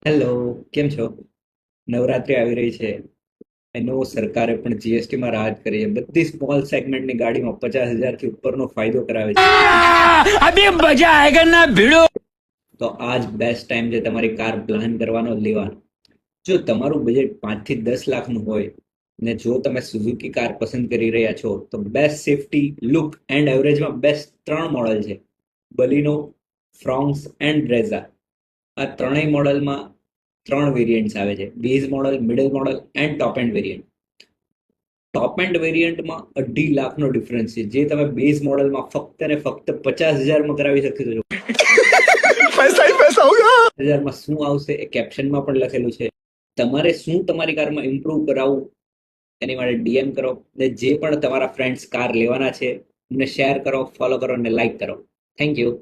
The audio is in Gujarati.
હેલો, કેમ છો? નવરાત્રી આવી રહી છે. એનો સરકારે પણ જીએસટી માં રાહત કરી છે. બધી સ્મોલ સેગમેન્ટની ગાડીમાં 50,000 થી ઉપરનો ફાયદો કરાવે છે. अभी मजा आएगा ना भिड़ो. તો આજ બેસ્ટ ટાઈમ છે તમારી કાર પ્લાન કરવાનો, લેવાનો. જો તમારું બજેટ 5 થી 10 લાખનું હોય ને જો તમે સુઝુકી કાર પસંદ કરી રહ્યા છો તો બેસ્ટ સેફટી, લુક એન્ડ એવરેજમાં બેસ્ટ 3 મોડલ છે: બલિનો, ફ્રોન્ક્સ એન્ડ બ્રેઝા. આ ત્રણેય મોડલમાં 3 વેરિયન્ટ્સ આવે છે: base model, middle model and top end variant. Top end વેરિયન્ટમાં 2.5 લાખનો ડિફરન્સ છે, જે તમે બેઝ મોડલમાં ફક્ત ને ફક્ત 50,000માં કરાવી શકશો. पैसा ही पैसा होगा. 50,000માં શું આવશે એ કેપ્શનમાં પણ લખેલું છે. તમારે શું તમારી કારમાં ઇમ્પ્રૂવ કરાવવું એની માટે ડીએમ કરો, ને જે પણ તમારા ફ્રેન્ડ્સ કાર લેવાના છે એમને શેર કરો, ફોલો કરો અને લાઈક કરો. Thank you.